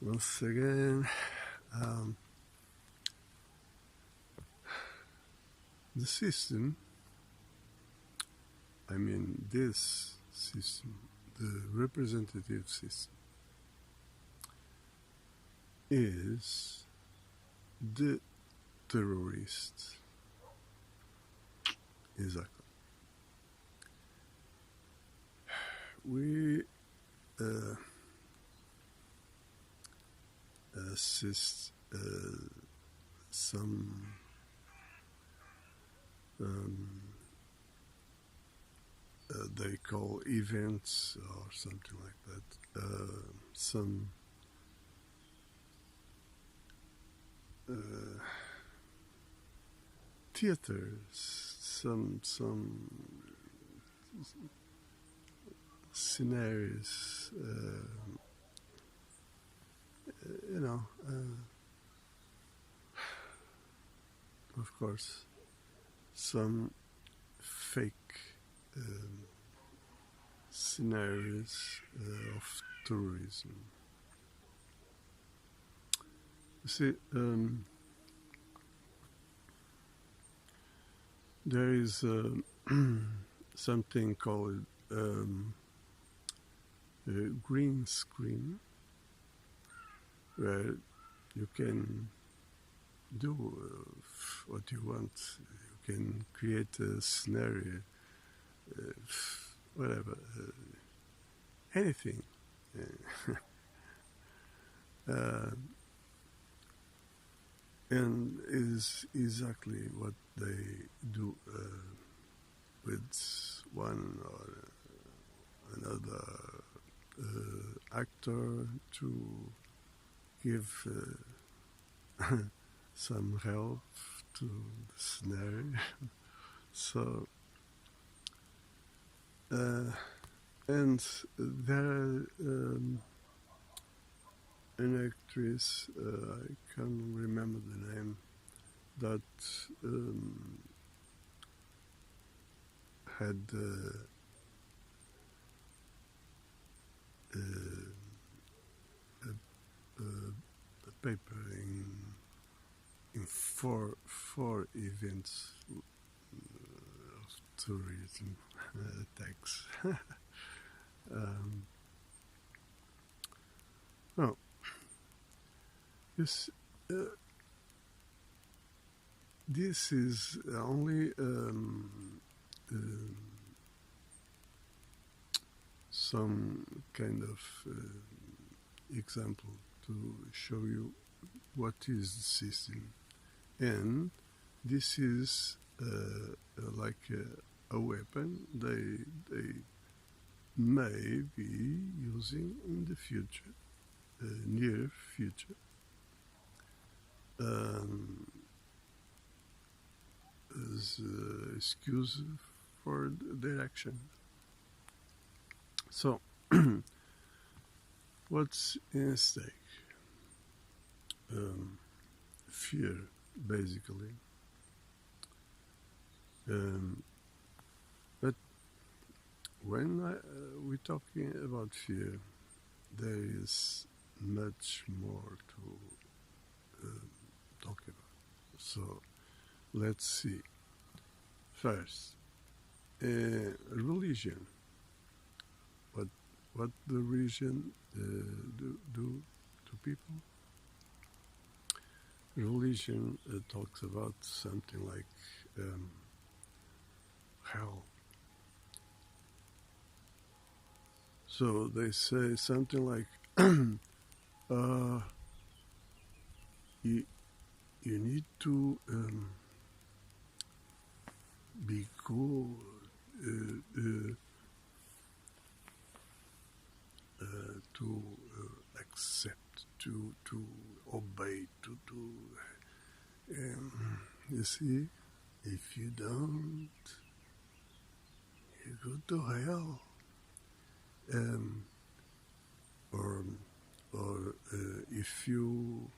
once again. The system, this system, the representative system, is the terrorist. Exactly. We assist some they call events or something like that. Some theaters, some scenarios, of course, some fake scenarios of tourism. You see, there is something called green screen, where you can do what you want. You can create a scenario, whatever, anything. And is exactly what they do with one or another actor to give some help to the scenario. So, and there an actress, I can't remember the name, that had a paper in four events of tourism tax. No, yes, this is only some kind of example to show you what is the system, and this is like a weapon they may be using in the future, near future, as excuse for their action. So, what's in stake? Fear, basically. But when we're talking about fear, there is much more to talk about. So, let's see. First, religion. What the religion do to people? Religion talks about something like hell. So they say something like, you need to be good, to accept, to obey, to do. You see, if you don't, you go to hell. Or if you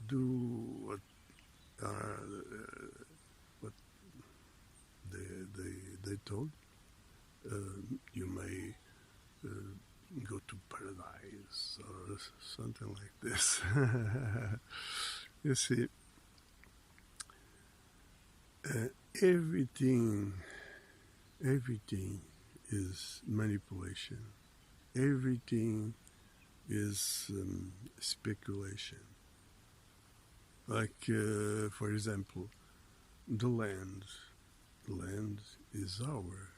do what they told, you may go to paradise or something like this. You see, everything is manipulation. Everything is speculation. Like, for example, the land. The land is our.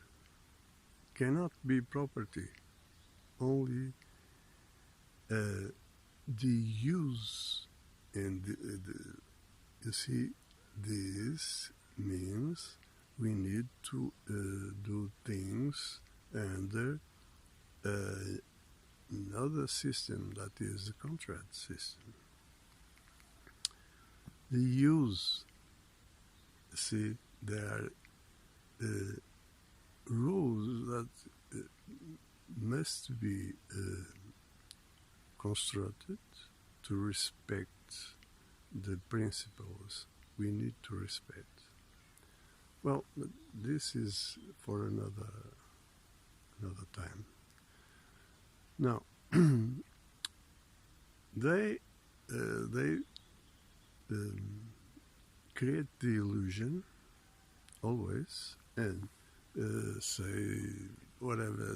Cannot be property. Only the use and you see, this means we need to do things under another system, that is the contract system. The use, see, there are rules that must be constructed to respect the principles we need to respect. Well, this is for another time. Now, they create the illusion always and say whatever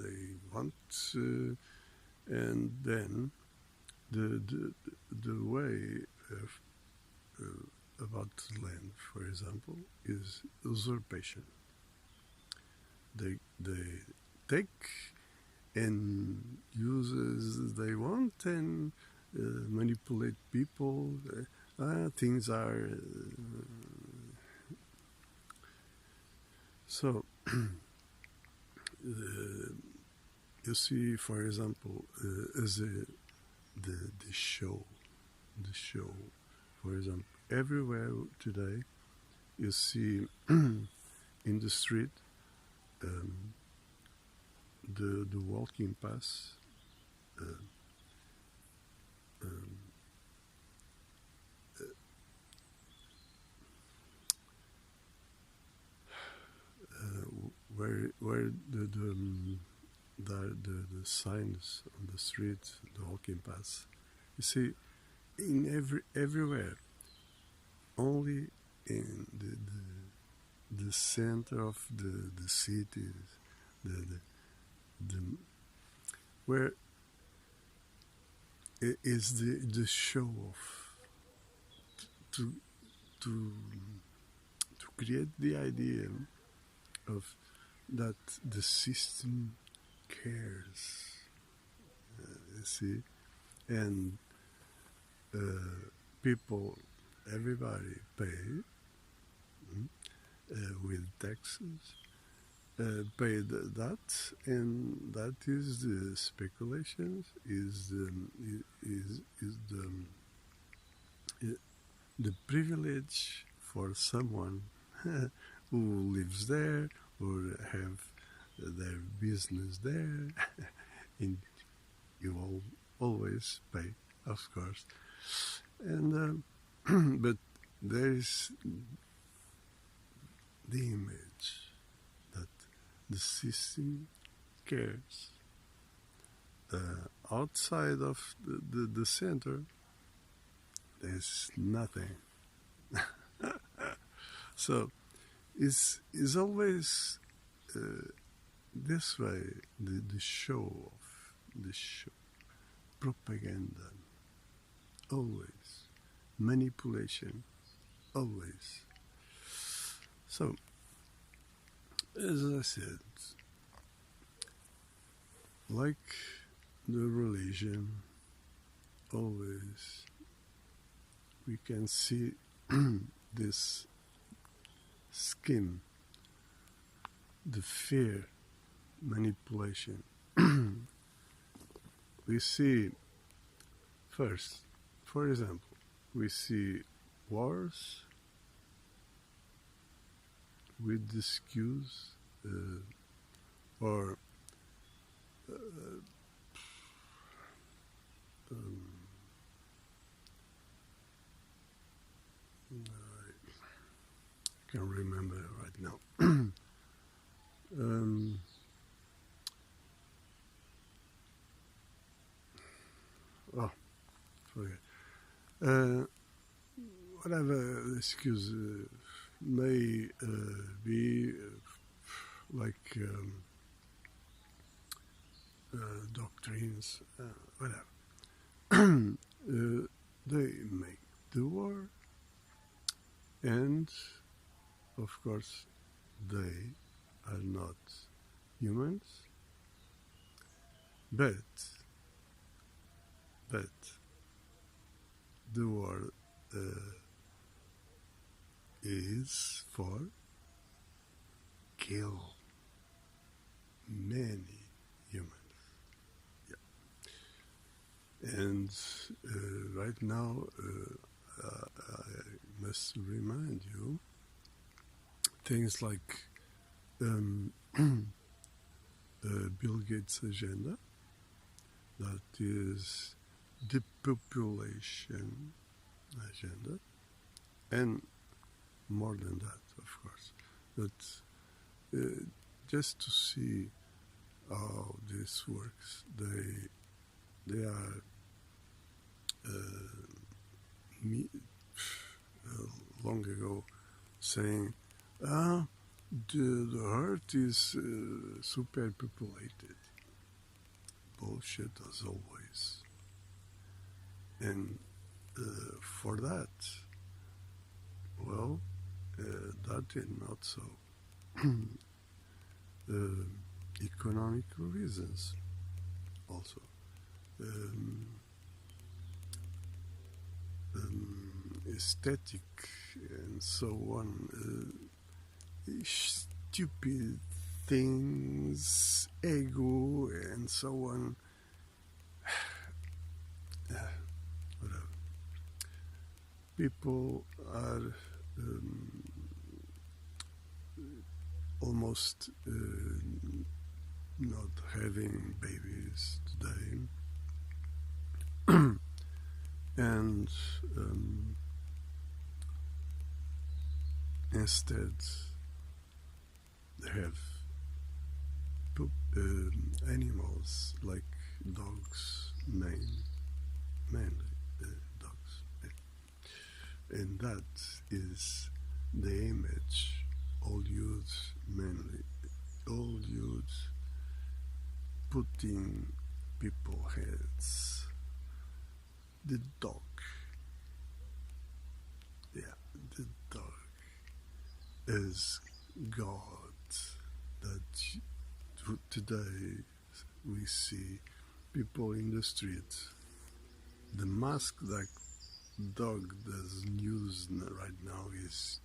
they want, and then the way about land, for example, is usurpation. They take and use as they want and manipulate people. Things are so. You see, for example, as the show, for example, everywhere today, you see in the street the walking pass. Where the signs on the street, the walking pass, you see, in everywhere, only in the center of the city, the where is the show off to create the idea of that the system cares, you see, and people, everybody pay with taxes, pay that, and that is the speculations, is the privilege for someone who lives there or have their business there, and you always pay, of course. And but there is the image that the system cares. Outside of the center, there's nothing. So it's always this way, the show of the show, propaganda, always, manipulation, always. So, as I said, like the religion, always we can see this scheme, the fear, manipulation. We see first, for example, we see wars with the excuse or I can't remember right now. Oh, forget. Uh, whatever excuse may be like doctrines, whatever. They make the war, and of course, they are not humans, but the war is for kill many humans. And right now, I must remind you things like Bill Gates' agenda, that is the population agenda, and more than that, of course. But just to see how this works, they are long ago saying, the Earth is superpopulated. Bullshit as always. And for that, well, that is not so. Economical reasons also. Aesthetic and so on. Stupid things, ego and so on. Whatever. People are almost not having babies today. And instead they have animals like dogs, mainly dogs. And that is the image all youths, mainly all youths, putting people heads. The dog. Yeah, the dog is God that today we see people in the street. The mask that dog doesn't use right now is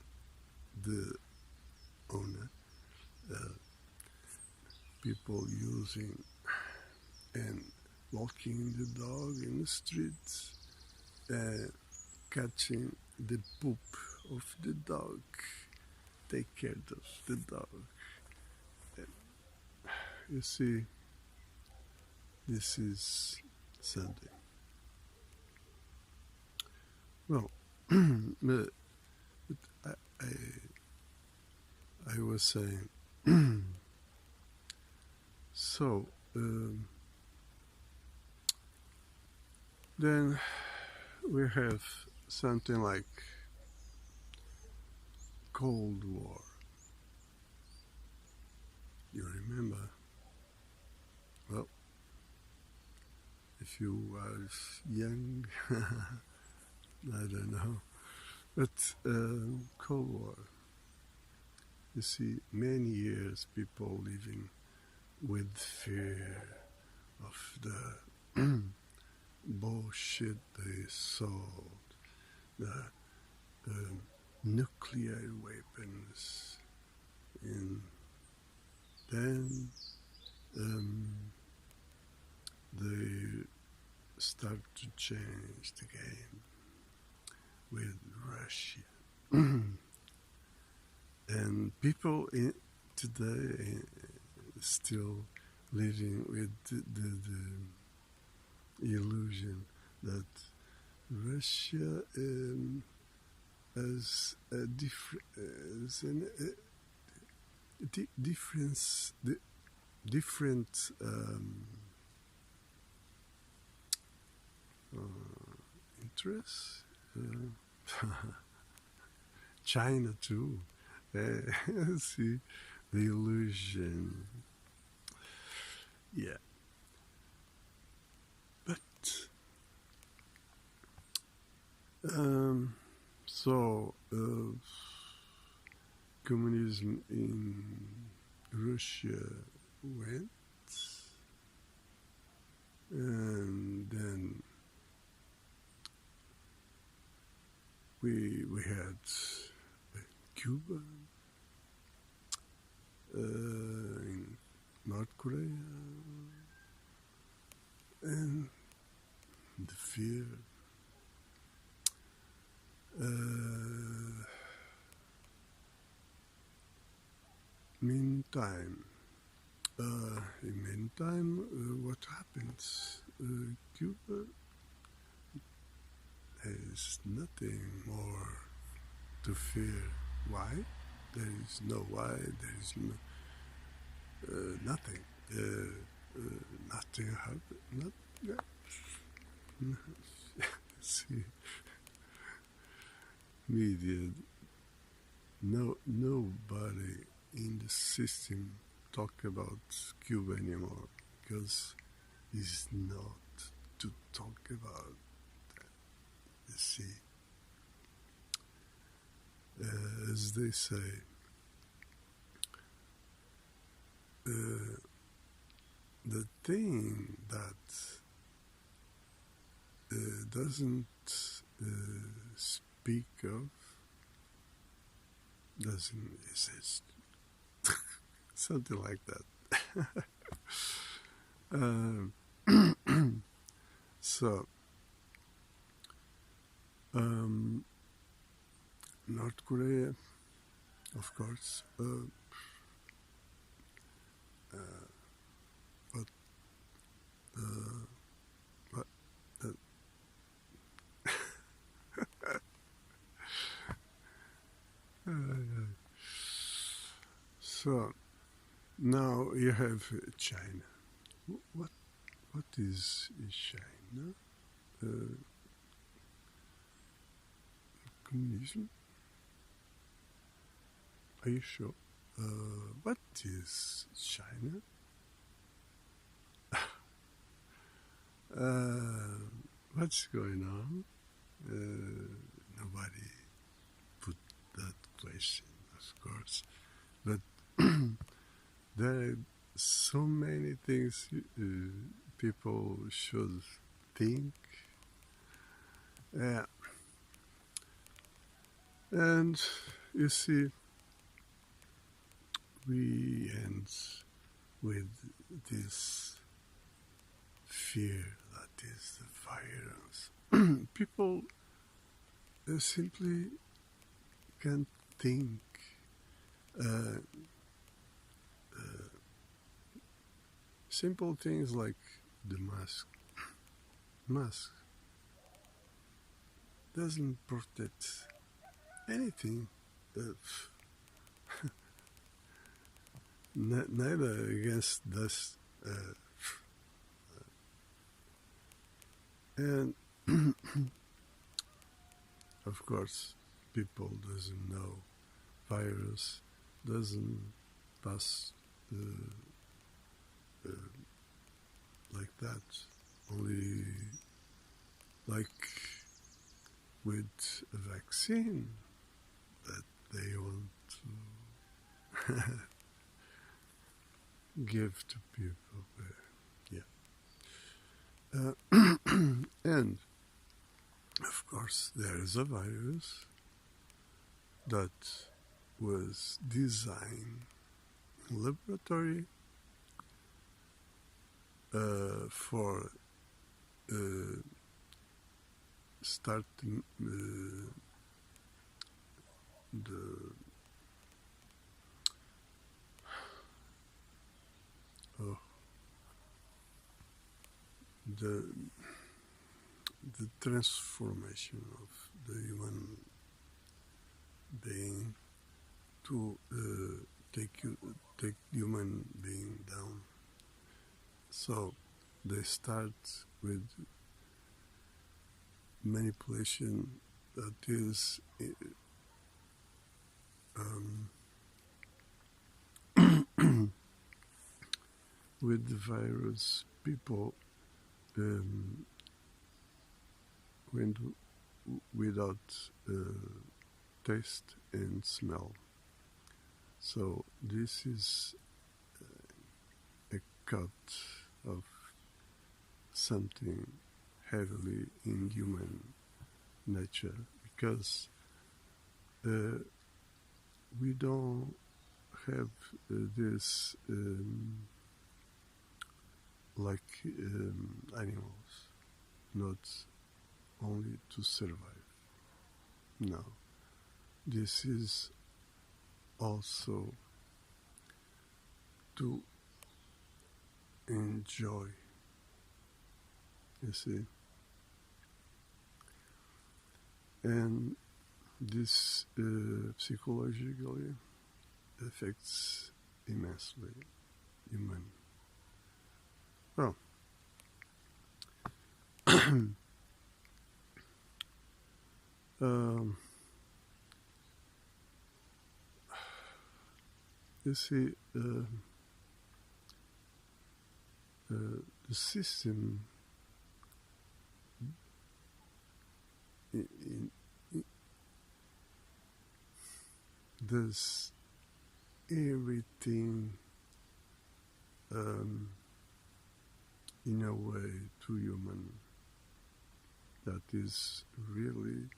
the owner. People using and walking the dog in the streets, catching the poop of the dog, take care of the dog. You see, this is Sunday. Well, but I was saying, so then we have something like Cold War. You remember? Well, if you are young, I don't know. But Cold War, you see, many years people living with fear of the bullshit they sold, the nuclear weapons, and then they start to change the game with Russia. And people today still living with the illusion that Russia has a different interests. China too. See, the illusion. Yeah. But so communism in Russia went, and then we had Cuba, in North Korea, and the fear. Meantime, what happens? Cuba has nothing more to fear. Why? There is no why. There is no, nothing. Nothing happened. See, media. Nobody in the system talk about Cuba anymore because it's not to talk about. You see, as they say, the thing that doesn't speak of doesn't exist. Something like that. So, North Korea, of course, but so now you have China. What is China? Communism? Are you sure? What is China? What's going on? Nobody put that question, of course, but there are so many things people should think. Yeah. And you see, we end with this fear that is the virus. People simply can't think. Simple things like the mask. Mask doesn't protect anything. Neither against dust. And of course, people doesn't know virus doesn't pass like that. Only like with a vaccine that they want to give to people. Yeah. And of course, there is a virus that was designed in laboratory for starting the transformation of the human being to take human being down. So they start with manipulation that is with the virus, people went without taste and smell. So this is a cut of something heavily in human nature, because we don't have this like animals, not only to survive. No, this is also to enjoy, you see. And this psychologically affects immensely human. Well, you see, the system does everything in a way to human that is really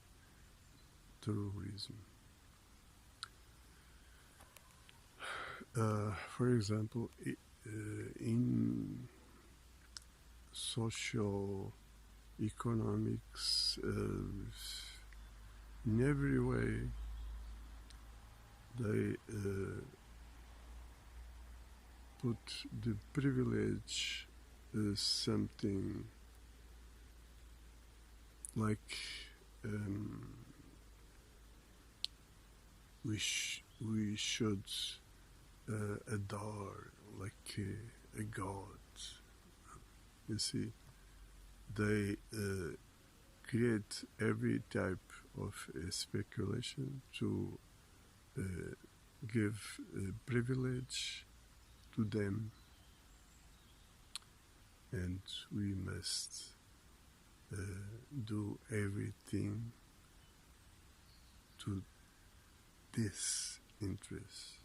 terrorism. For example, in social economics, in every way, they put the privilege something like we should adore like a god. You see, they create every type of speculation to give privilege to them, and we must do everything to this interest.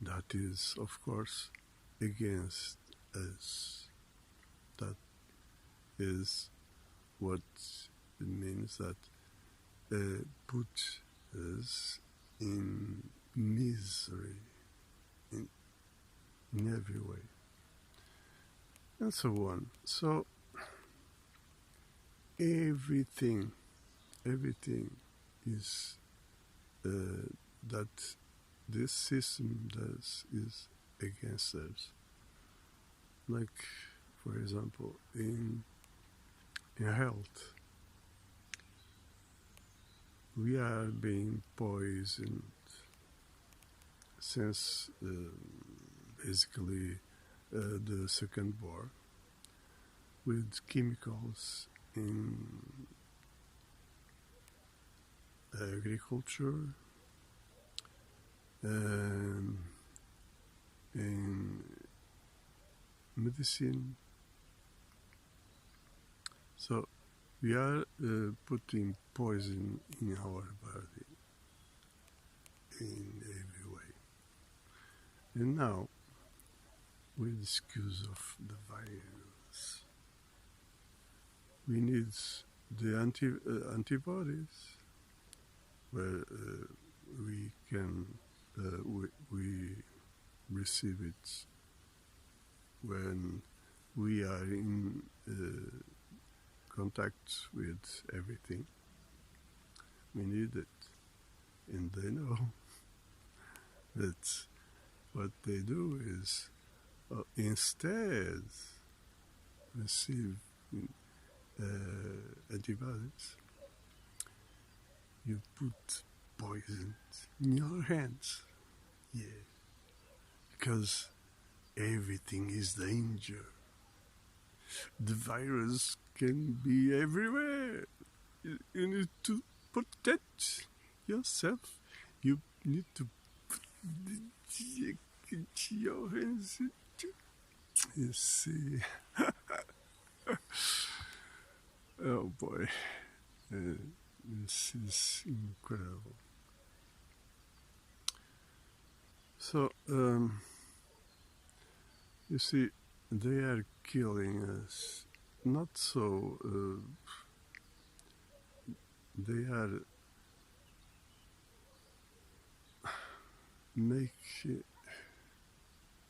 That is, of course, against us. That is what it means, that put us in misery in every way, and so on. So everything is that this system does is against us. Like, for example, in health, we are being poisoned since basically the Second War with chemicals in agriculture, in medicine. So we are putting poison in our body in every way. And now, with the excuse of the virus, we need the antibodies, where we can we receive it when we are in contact with everything. We need it, and they know that what they do is instead receive antibiotics, you put poison in your hands. Yeah, because everything is danger. The virus can be everywhere. You need to protect yourself. You need to put your hands. You see. Oh boy. This is incredible. So, you see, they are killing us. Not so. They are making.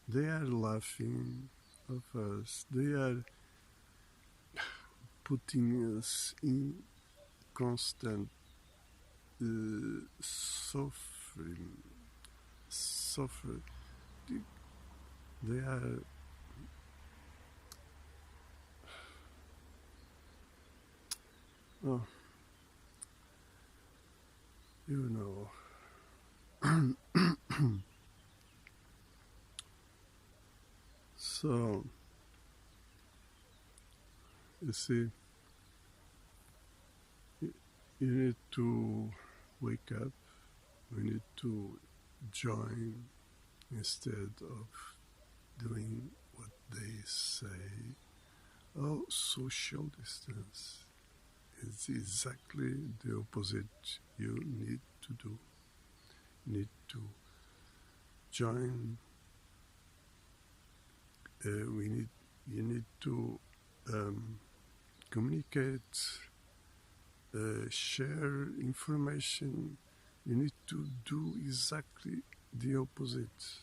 They are laughing of us. They are putting us in constant suffering. Suffer. They are. Oh, you know. So, you see, you need to wake up. We need to join instead of doing what they say. Oh, social distance. It's exactly the opposite you need to do. You need to join. You need to communicate, share information. You need to do exactly the opposite.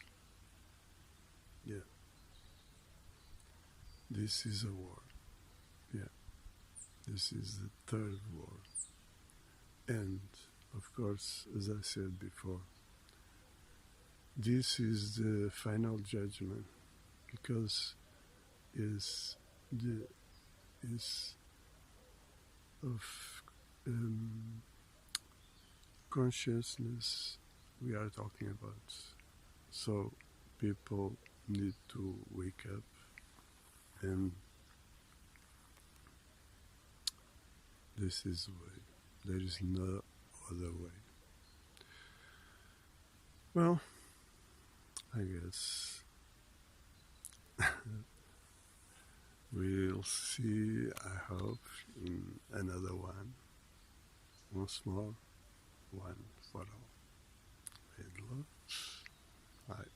Yeah. This is a war. Yeah. This is the third war. And, of course, as I said before, this is the final judgment because is of consciousness we are talking about. So people need to wake up and this is the way. There is no other way. Well, I guess we'll see, I hope, in another one. Once more, one for all. With love. Bye.